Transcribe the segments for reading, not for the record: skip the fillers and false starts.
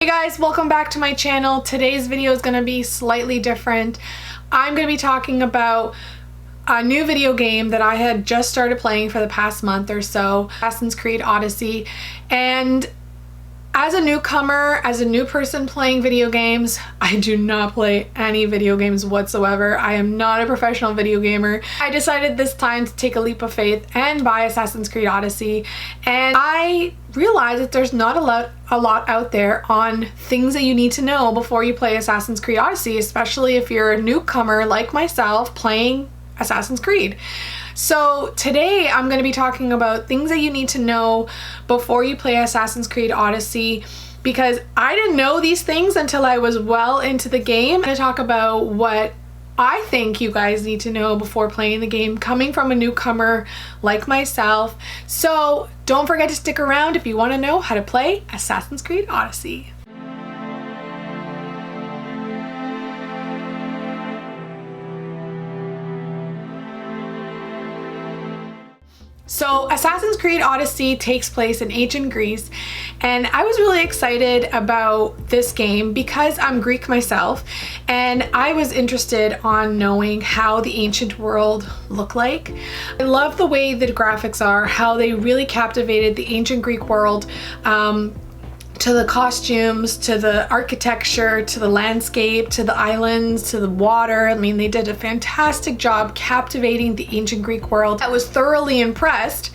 guys, welcome back to my channel. Today's video is going to be slightly different. I'm going to be talking about a new video game that I had just started playing for the past month or so, Assassin's Creed Odyssey. And as a newcomer, as a new person playing video games, I do not play any video games whatsoever. I am not a professional video gamer. I decided this time to take a leap of faith and buy Assassin's Creed Odyssey. And I realized that there's not a lot out there on things that you need to know before you play Assassin's Creed Odyssey, especially if you're a newcomer like myself playing Assassin's Creed. So today I'm going to be talking about things that you need to know before you play Assassin's Creed Odyssey, because I didn't know these things until I was well into the game. I'm going to talk about what I think you guys need to know before playing the game, coming from a newcomer like myself. So don't forget to stick around if you want to know how to play Assassin's Creed Odyssey. So Assassin's Creed Odyssey takes place in ancient Greece, and I was really excited about this game because I'm Greek myself, and I was interested on knowing how the ancient world looked like. I love the way the graphics are, how they really captivated the ancient Greek world, to the costumes, to the architecture, to the landscape, to the islands, to the water. I mean, they did a fantastic job captivating the ancient Greek world. I was thoroughly impressed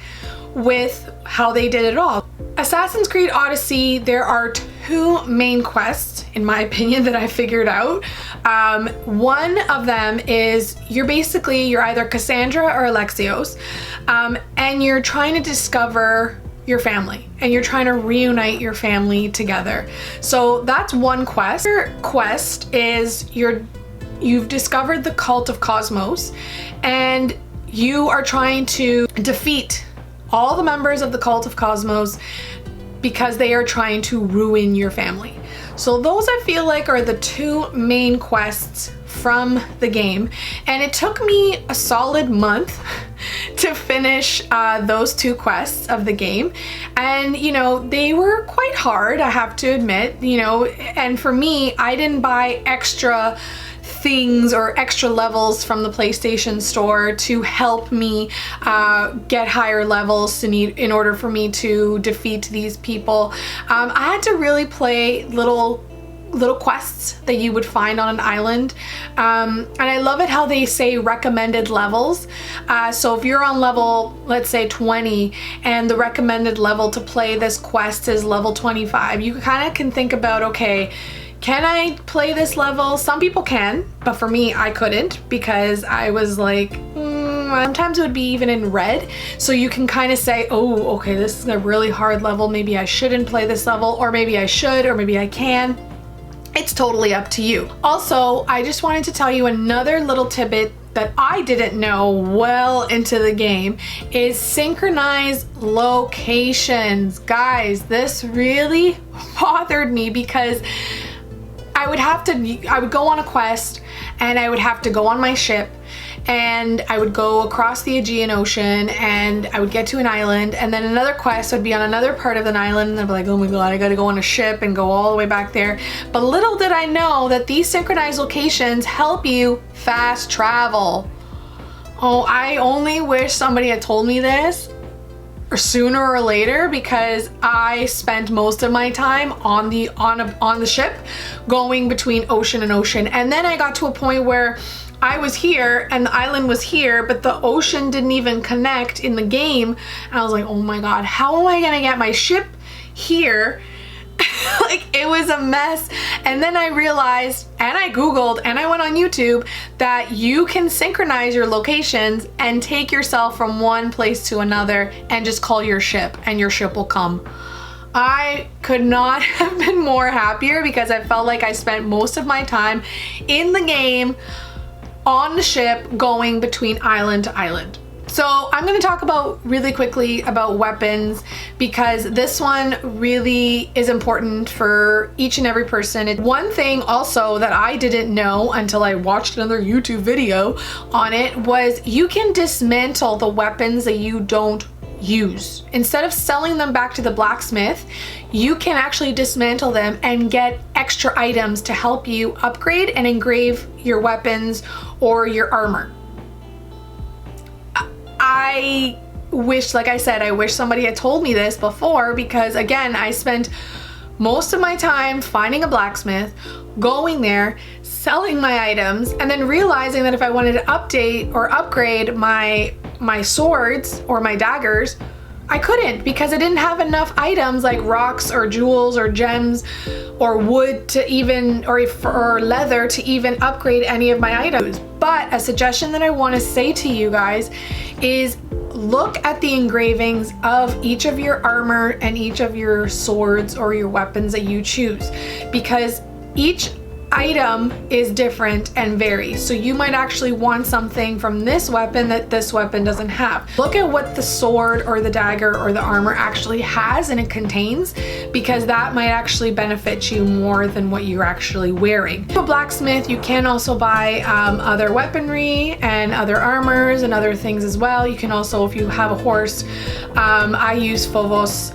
with how they did it all. Assassin's Creed Odyssey, there are two main quests, in my opinion, that I figured out. One of them is you're either Cassandra or Alexios, and you're trying to discover your family, and you're trying to reunite your family together. So that's one quest. Your quest is you've discovered the cult of Cosmos, and you are trying to defeat all the members of the cult of Cosmos because they are trying to ruin your family. So those, I feel like, are the two main quests from the game, and it took me a solid month to finish those two quests of the game. And you know, they were quite hard, I have to admit, you know, and for me, I didn't buy extra things or extra levels from the PlayStation Store to help me get higher levels in order for me to defeat these people. I had to really play little quests that you would find on an island, and I love it how they say recommended levels. So if you're on level, let's say 20, and the recommended level to play this quest is level 25, you kind of can think about, okay, can I play this level? Some people can, but for me, I couldn't, because I was like, sometimes it would be even in red. So you can kind of say, oh, okay, this is a really hard level. Maybe I shouldn't play this level, or maybe I should, or maybe I can. It's totally up to you. Also, I just wanted to tell you another little tidbit that I didn't know well into the game is synchronized locations. Guys, this really bothered me because I would go on a quest, and I would have to go on my ship, and I would go across the Aegean Ocean, and I would get to an island, and then another quest would be on another part of an island, and I'd be like, oh my god, I gotta go on a ship and go all the way back there. But little did I know that these synchronized locations help you fast travel. Oh, I only wish somebody had told me this sooner or later, because I spent most of my time on the ship going between ocean and ocean, and then I got to a point where I was here and the island was here, but the ocean didn't even connect in the game, and I was like, oh my god, how am I gonna get my ship here? Like, it was a mess. And then I realized, and I googled, and I went on YouTube, that you can synchronize your locations and take yourself from one place to another and just call your ship, and your ship will come. I could not have been more happier, because I felt like I spent most of my time in the game on the ship going between island to island. So I'm going to talk really quickly about weapons, because this one really is important for each and every person. One thing also that I didn't know until I watched another YouTube video on it was you can dismantle the weapons that you don't use. Instead of selling them back to the blacksmith, you can actually dismantle them and get extra items to help you upgrade and engrave your weapons or your armor. I wish, like I said, I wish somebody had told me this before, because again, I spent most of my time finding a blacksmith, going there, selling my items, and then realizing that if I wanted to update or upgrade my swords or my daggers, I couldn't, because I didn't have enough items like rocks or jewels or gems or wood to even, or leather to even upgrade any of my items. But a suggestion that I want to say to you guys is look at the engravings of each of your armor and each of your swords or your weapons that you choose, because each item is different and varies. So you might actually want something from this weapon that this weapon doesn't have. Look at what the sword or the dagger or the armor actually has and it contains, because that might actually benefit you more than what you're actually wearing. A blacksmith, you can also buy other weaponry and other armors and other things as well. You can also, if you have a horse, I use Phobos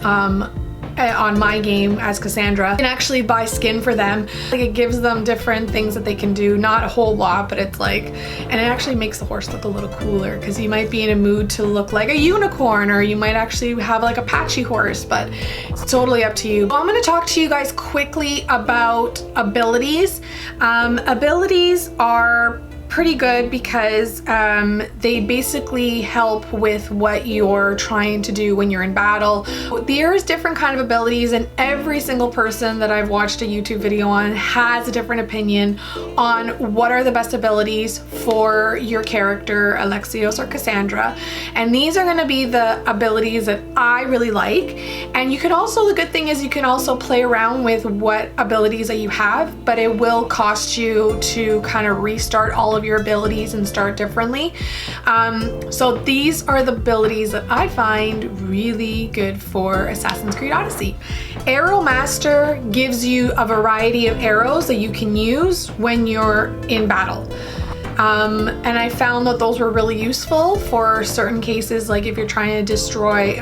on my game as Cassandra, and actually buy skin for them. Like, it gives them different things that they can do, not a whole lot, but it's like, and it actually makes the horse look a little cooler, because you might be in a mood to look like a unicorn, or you might actually have like a patchy horse, but it's totally up to you. So I'm going to talk to you guys quickly about abilities. Abilities are pretty good because they basically help with what you're trying to do when you're in battle. There's different kind of abilities, and every single person that I've watched a YouTube video on has a different opinion on what are the best abilities for your character, Alexios or Cassandra. And these are going to be the abilities that I really like. And you can also, the good thing is you can also play around with what abilities that you have, but it will cost you to kind of restart all of your abilities and start differently. So these are the abilities that I find really good for Assassin's Creed Odyssey. Arrow Master gives you a variety of arrows that you can use when you're in battle. And I found that those were really useful for certain cases, like if you're trying to destroy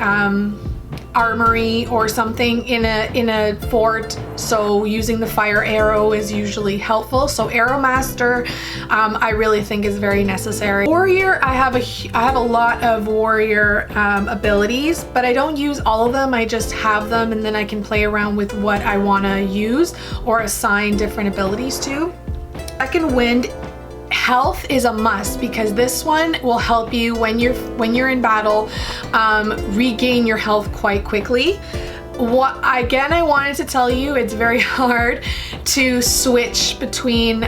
armory or something in a fort, so using the fire arrow is usually helpful. So Arrow Master I really think is very necessary. Warrior, I have a lot of warrior abilities, but I don't use all of them. I just have them, and then I can play around with what I want to use or assign different abilities to. Second Wind, health is a must, because this one will help you when you're in battle regain your health quite quickly. I wanted to tell you, it's very hard to switch between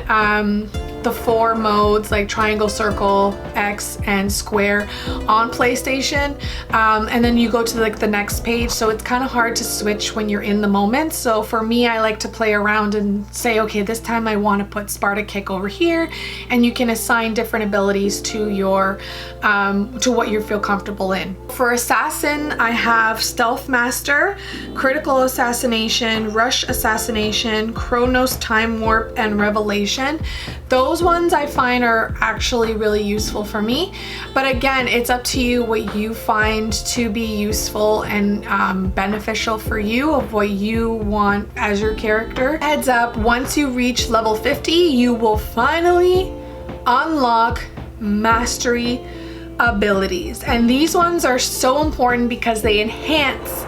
the 4 modes like triangle, circle, X, and square on PlayStation, and then you go to like the next page, so it's kind of hard to switch when you're in the moment. So for me, I like to play around and say, okay, this time I want to put Sparta Kick over here, and you can assign different abilities to your to what you feel comfortable in. For Assassin, I have Stealth Master, Critical Assassination, Rush Assassination, Chronos Time Warp, and Revelation. Those ones I find are actually really useful for me, but again, it's up to you what you find to be useful and beneficial for you, of what you want as your character. Heads up, once you reach level 50, you will finally unlock mastery abilities, and these ones are so important because they enhance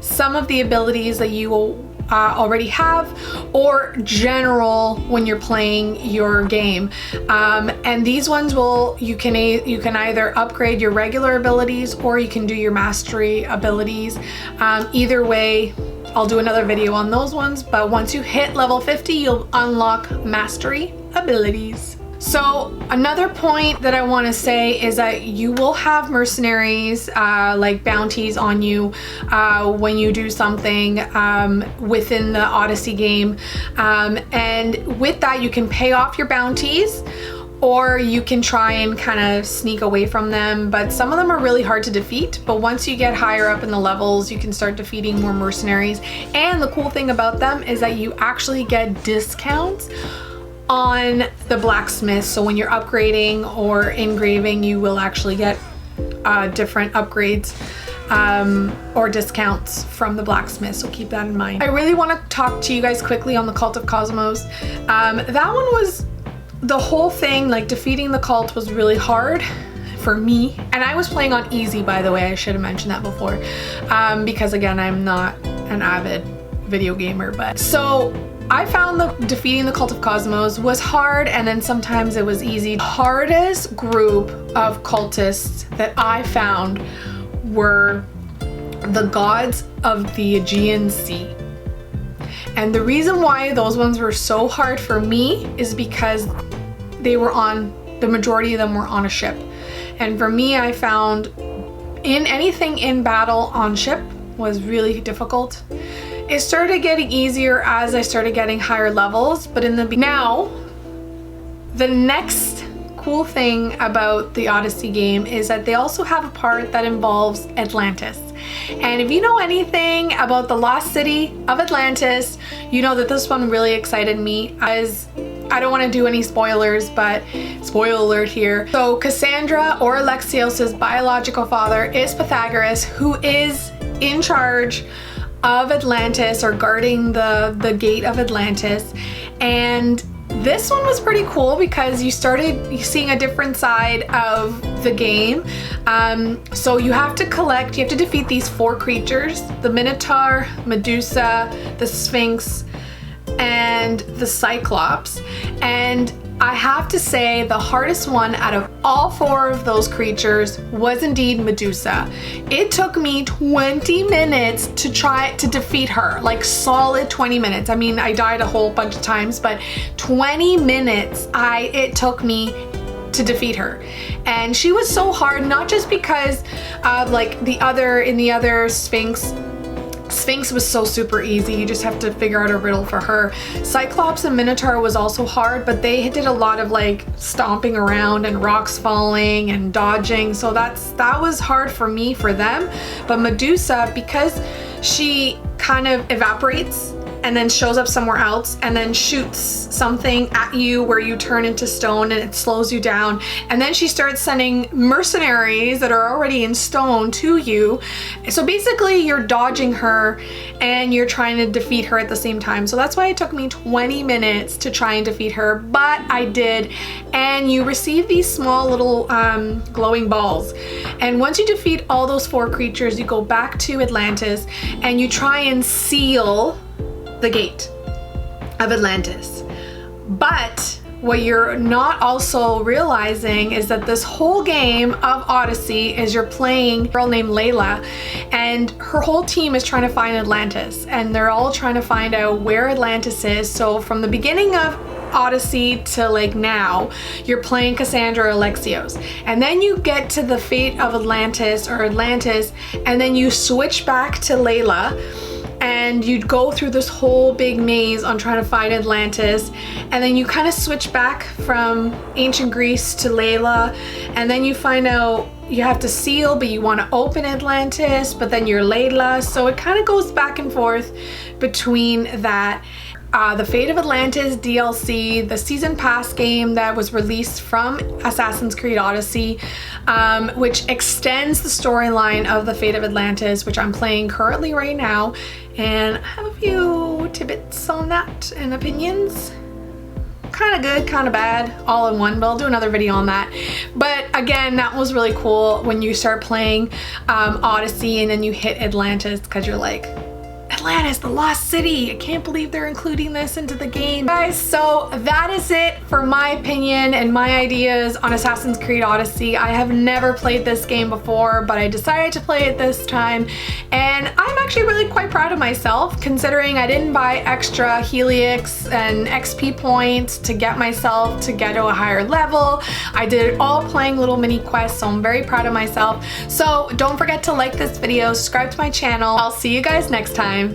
some of the abilities that you will already have, or general when you're playing your game, and these ones you can either upgrade your regular abilities or you can do your mastery abilities. Either way, I'll do another video on those ones, but once you hit level 50, you'll unlock mastery abilities. So another point that I want to say is that you will have mercenaries, like bounties on you when you do something within the Odyssey game, and with that you can pay off your bounties, or you can try and kind of sneak away from them, but some of them are really hard to defeat. But once you get higher up in the levels, you can start defeating more mercenaries, and the cool thing about them is that you actually get discounts on the blacksmith. So when you're upgrading or engraving, you will actually get different upgrades or discounts from the blacksmith, so keep that in mind. I really want to talk to you guys quickly on the Cult of Cosmos. That one was, the whole thing, like defeating the cult was really hard for me. And I was playing on easy, by the way, I should have mentioned that before, because again, I'm not an avid video gamer. But so I found the defeating the Cult of Cosmos was hard, and then sometimes it was easy. The hardest group of cultists that I found were the gods of the Aegean Sea. And the reason why those ones were so hard for me is because they were on, the majority of them were on a ship. And for me, I found anything in battle on ship was really difficult. It started getting easier as I started getting higher levels, but in the now, the next cool thing about the Odyssey game is that they also have a part that involves Atlantis. And if you know anything about the lost city of Atlantis, you know that this one really excited me. As I don't want to do any spoilers, but spoiler alert here. So Cassandra, or Alexios's biological father, is Pythagoras, who is in charge of Atlantis, or guarding the gate of Atlantis. And this one was pretty cool because you started seeing a different side of the game. So you have to defeat these 4 creatures: the Minotaur, Medusa, the Sphinx, and the Cyclops. And I have to say the hardest one out of all 4 of those creatures was indeed Medusa. It took me 20 minutes to try to defeat her, like solid 20 minutes. I mean, I died a whole bunch of times, but 20 minutes it took me to defeat her. And she was so hard, not just because of like the other Sphinx was so super easy. You just have to figure out a riddle for her. Cyclops and Minotaur was also hard, but they did a lot of like stomping around and rocks falling and dodging. So that was hard for me for them. But Medusa, because she kind of evaporates and then shows up somewhere else and then shoots something at you where you turn into stone and it slows you down. And then she starts sending mercenaries that are already in stone to you. So basically you're dodging her and you're trying to defeat her at the same time. So that's why it took me 20 minutes to try and defeat her, but I did. And you receive these small little glowing balls. And once you defeat all those 4 creatures, you go back to Atlantis and you try and seal the gate of Atlantis. But what you're not also realizing is that this whole game of Odyssey is you're playing a girl named Layla, and her whole team is trying to find Atlantis, and they're all trying to find out where Atlantis is. So from the beginning of Odyssey to like now, you're playing Cassandra or Alexios, and then you get to the fate of Atlantis, and then you switch back to Layla, and you'd go through this whole big maze on trying to find Atlantis, and then you kind of switch back from ancient Greece to Layla, and then you find out you have to seal, but you want to open Atlantis, but then you're Layla. So it kind of goes back and forth between that. The Fate of Atlantis DLC, the season pass game that was released from Assassin's Creed Odyssey, which extends the storyline of the Fate of Atlantis, which I'm playing currently right now, and I have a few tidbits on that and opinions. Kind of good, kind of bad, all in one, but I'll do another video on that. But again, that was really cool when you start playing Odyssey and then you hit Atlantis, because you're like, Atlantis, the lost city. I can't believe they're including this into the game. Guys, so that is it for my opinion and my ideas on Assassin's Creed Odyssey. I have never played this game before, but I decided to play it this time, and I'm actually really quite proud of myself, considering I didn't buy extra Helix and XP points to get myself to get to a higher level. I did it all playing little mini quests, so I'm very proud of myself. So don't forget to like this video, subscribe to my channel. I'll see you guys next time.